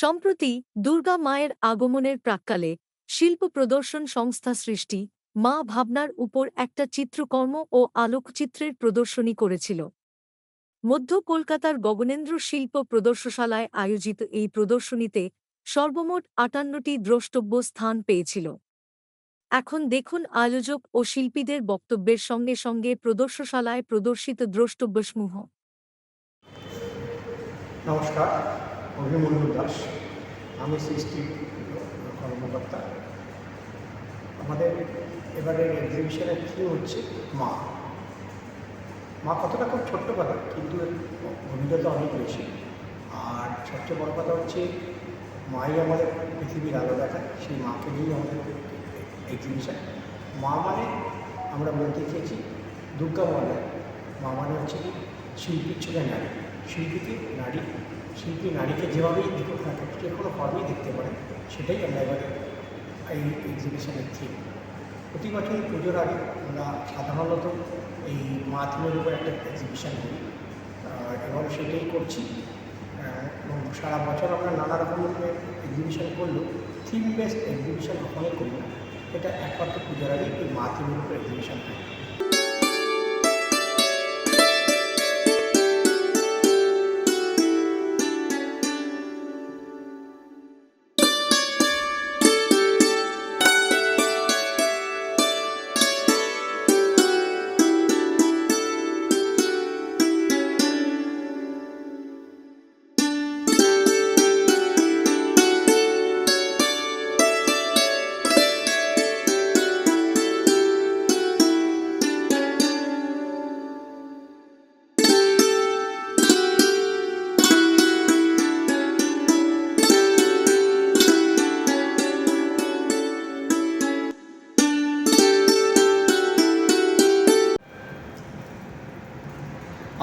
সম্প্রতি দুর্গা মায়ের আগমনের প্রাক্কালে শিল্প প্রদর্শন সংস্থা সৃষ্টি মা ভাবনার উপর একটা চিত্রকর্ম ও আলোকচিত্রের প্রদর্শনী করেছিল। মধ্য কলকাতার গগনেন্দ্র শিল্প প্রদর্শনশালায় আয়োজিত এই প্রদর্শনীতে সর্বমোট ৫৮টি দ্রষ্টব্য স্থান পেয়েছিল। এখন দেখুন আয়োজক ও শিল্পীদের বক্তব্যের সঙ্গে সঙ্গে প্রদর্শনশালায় প্রদর্শিত দ্রষ্টব্যসমূহ। নমস্কার, অভিমন্যু দাস। আমি সৃষ্টি কর্মকর্তা। আমাদের এবারের এক্সিবিশনের থিম হচ্ছে মা। মা কথাটা খুব ছোট্ট কথা, কিন্তু গভীরতা অনেক বেশি। আর সবচেয়ে বড় কথা হচ্ছে মাই আমাদের পৃথিবীর আলো দেখায়, সেই মাকে নিয়েই আমাদের এক্সিবিশন। মা মানে আমরা বলতে চেয়েছি দুর্গা মানে মা মানে হচ্ছে কি শিল্পীর ছেলে নারী, শিল্পীকে নারী, শিল্পী নারীকে যেভাবেই দেখুক না যে কোনো ফর্মেই দেখতে পারেন, সেটাই আমরা এবারে এই এক্সিবিশনের থিম। প্রতি বছরই পুজোর আগে আমরা সাধারণত এই মা থিমের উপর একটা এক্সিবিশন করি, এবারও সেটাই করছি। এবং সারা বছর আমরা নানা রকমের এক্সিবিশন করলেও থিম বেসড এক্সিবিশন কখনোই করি না। এটা একমাত্র পুজোর আগে এই মা থিমের উপর এক্সিবিশন হয়।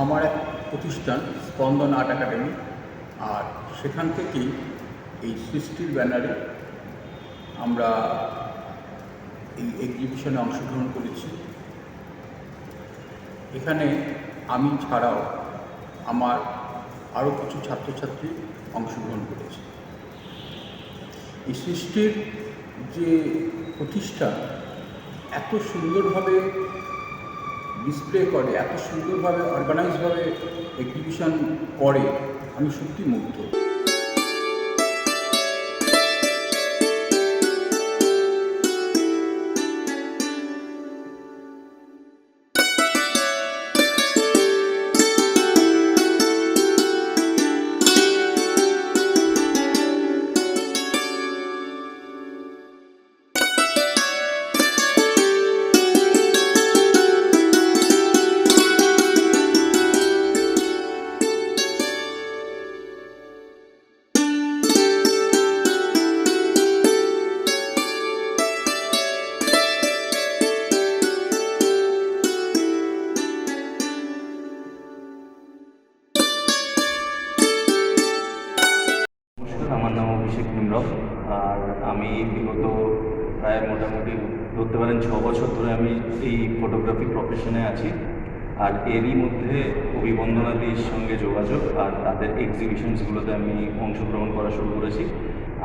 আমার এক প্রতিষ্ঠান স্পন্দন আর্ট একাডেমি, আর সেখান থেকেই এই সৃষ্টির ব্যানারে আমরা এই এক্সিবিশনে অংশগ্রহণ করেছি। এখানে আমি ছাড়াও আমার আরও কিছু ছাত্রছাত্রী অংশগ্রহণ করেছে। এই সৃষ্টির যে প্রতিষ্ঠান এত সুন্দরভাবে ডিসপ্লে করে, এত সুন্দরভাবে অর্গানাইজভাবে এক্সিবিশন করে, আমি সত্যি মুগ্ধ। আমার নাম অভিষেক নিমরব। আর আমি বিগত প্রায় মোটামুটি ধরতে পারেন 6 বছর ধরে আমি এই ফটোগ্রাফি প্রফেশনে আছি। আর এরই মধ্যে অভিবন্দনাদির সঙ্গে যোগাযোগ আর তাদের এক্সিবিশনসগুলোতে আমি অংশগ্রহণ করা শুরু করেছি।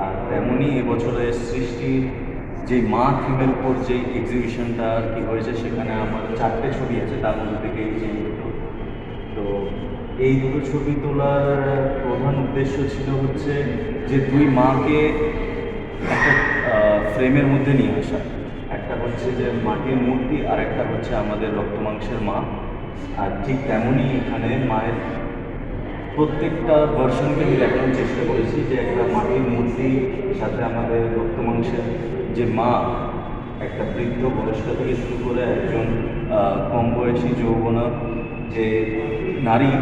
আর তেমনই এবছরের সৃষ্টির যে মা থিমের উপর যে এক্সিবিশনটা আর কি হয়েছে, সেখানে আমার 4টে ছবি আছে, তার মধ্যে থেকে এই যে দুটো। তো এই দুটো ছবি তোলার প্রধান উদ্দেশ্য ছিল হচ্ছে যে দুই মাকে একটা ফ্রেমের মধ্যে নিয়ে আসা। একটা হচ্ছে যে মাটির মূর্তি, আর একটা হচ্ছে আমাদের রক্ত মাংসের মা। আর ঠিক তেমনই এখানে মায়ের প্রত্যেকটা ভার্সনকে আমি দেখানোর চেষ্টা করেছি যে একটা মাটির মূর্তি সাথে আমাদের রক্ত মাংসের যে মা, একটা বৃদ্ধ বয়স্কা থেকে শুরু করে একজন কম বয়সী যৌবনা যে নারী,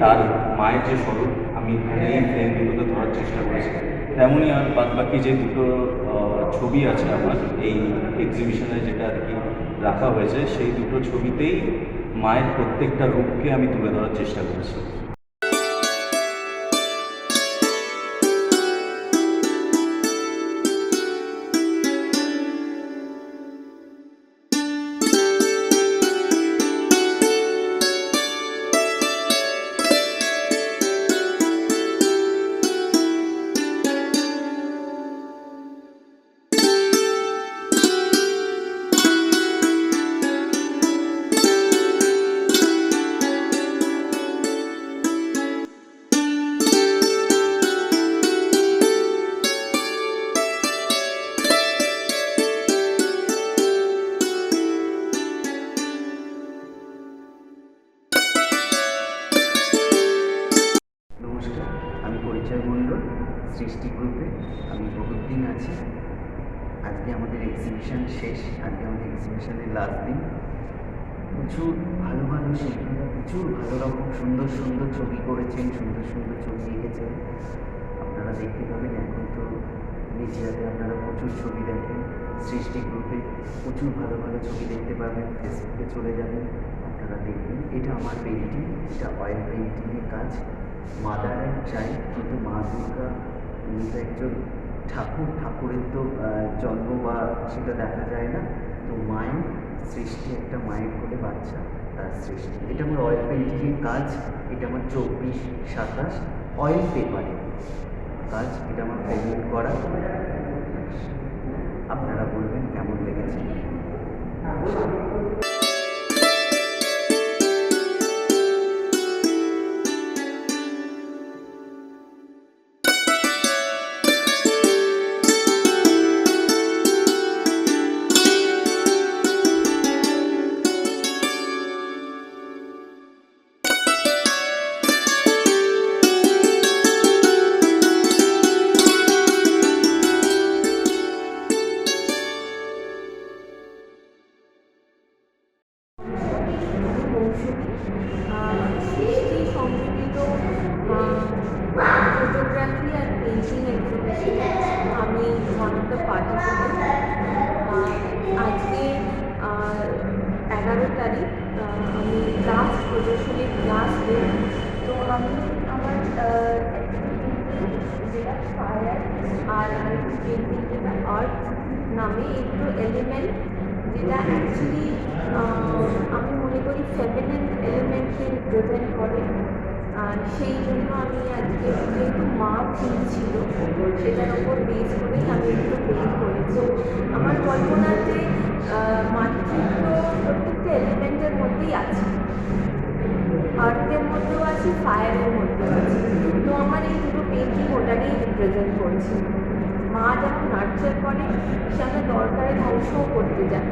তার মায়ের যে স্বরূপ আমি এখানে এই ফ্রেম দুটোতে ধরার চেষ্টা করেছি। তেমনই আর বাদবাকি যে দুটো ছবি আছে আমার এই এক্সিবিশনে যেটা আর কি রাখা হয়েছে, সেই দুটো ছবিতেই মায়ের প্রত্যেকটা রূপকে আমি তুলে ধরার চেষ্টা করেছি। সৃষ্টি গ্রুপে। আমি বহুত দিন আছি। আজকে আমাদের এক্সিবিশন শেষ, আজকে আমাদের এক্সিবিশনের লাস্ট দিন। প্রচুর ভালো ভালো শিল্পীরা প্রচুর ভালো রকম সুন্দর সুন্দর ছবি করেছেন, সুন্দর সুন্দর ছবি এঁকেছেন। আপনারা দেখতে পাবেন, এখন তো মিডিয়াতে আপনারা প্রচুর ছবি দেখেন, সৃষ্টি গ্রুপে প্রচুর ভালো ভালো ছবি দেখতে পাবেন। ফেসবুকে চলে যাবেন, আপনারা দেখবেন। এটা আমার পেন্টিং, এটা অয়েল পেন্টিংয়ের কাজ। মাদার অ্যান্ড চাইল্ড, কিন্তু মা দুর্গা উনি তো একজন ঠাকুরের তো জন্ম বা সেটা দেখা যায় না, তো মায়ের সৃষ্টি, একটা মায়ের কোলে বাচ্চা, তার সৃষ্টি। এটা আমার অয়েল পেন্টিংয়ের কাজ। এটা আমার 24-27 অয়েল পেপারে কাজ। এটা আমার পেমেন্ট করা। আপনারা বলবেন কেমন লেগেছে। সৃষ্টি সম্মিলিত ফটোগ্রাফি আর পেন্টিং এক্সিবিশনে আমি ওয়ান অফ দ্য পার্টিসিপেন্ট। আজকে 11 তারিখ, আমি লাস্ট প্রদর্শনীর লাস্ট দিন। তো আমি আমার যেটা ফায়ার আর পেন্টিং যেটা আর্ট নামে, এগুলো এলিমেন্ট যেটা অ্যাকচুয়ালি আমি মনে করি ফেমিনিন এলিমেন্টকে রিপ্রেজেন্ট করে। আর সেই জন্য আমি আজকে যেহেতু মা থিম ছিল, সেটার ওপর বেস করেই আমি একটু পেইন্ট করেছি। আমার কল্পনা যে মাতৃত্ব প্রত্যেকটা এলিমেন্টের মধ্যেই আছে, আর্থের মধ্যেও আছে, ফায়ারের মধ্যেও আছে। তো আমার এই দুটো পেইন্টিং ওটাকেই রিপ্রেজেন্ট করছে। মা যখন নার্চার করে, সে আমরা দরকারে ধ্বংসও করতে যায়,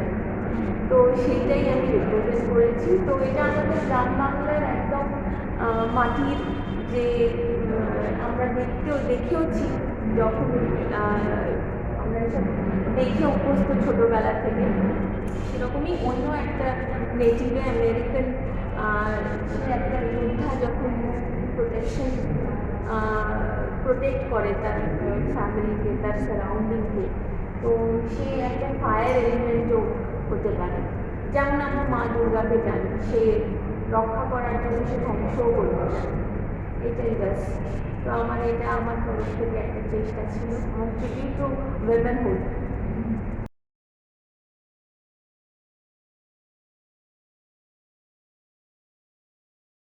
তো সেইটাই আমি রিপ্রেজেন্ট করেছি। তো এটা আমাদের গ্রাম বাংলার একদম মাটির যে আমরা দেখেওছি, যখন আমরা সব দেখে অভ্যস্ত ছোটোবেলা থেকে, সেরকমই অন্য একটা নেটিভে আমেরিকান সে একটা যোদ্ধা যখন প্রোটেক্ট করে তার ফ্যামিলিকে, তার সারাউন্ডিংকে, তো সে একটা ফায়ার এলিমেন্টও হতে পারে। যেমন আমরা মা দুর্গাকে জানি, সে রক্ষা করার জন্য সে ধ্বংসও করতে পারে। এটাই ব্যাস। তো আমার তরফ থেকে একটা চেষ্টা ছিল, আমার ট্রিবিউট টু উইমেনহুড।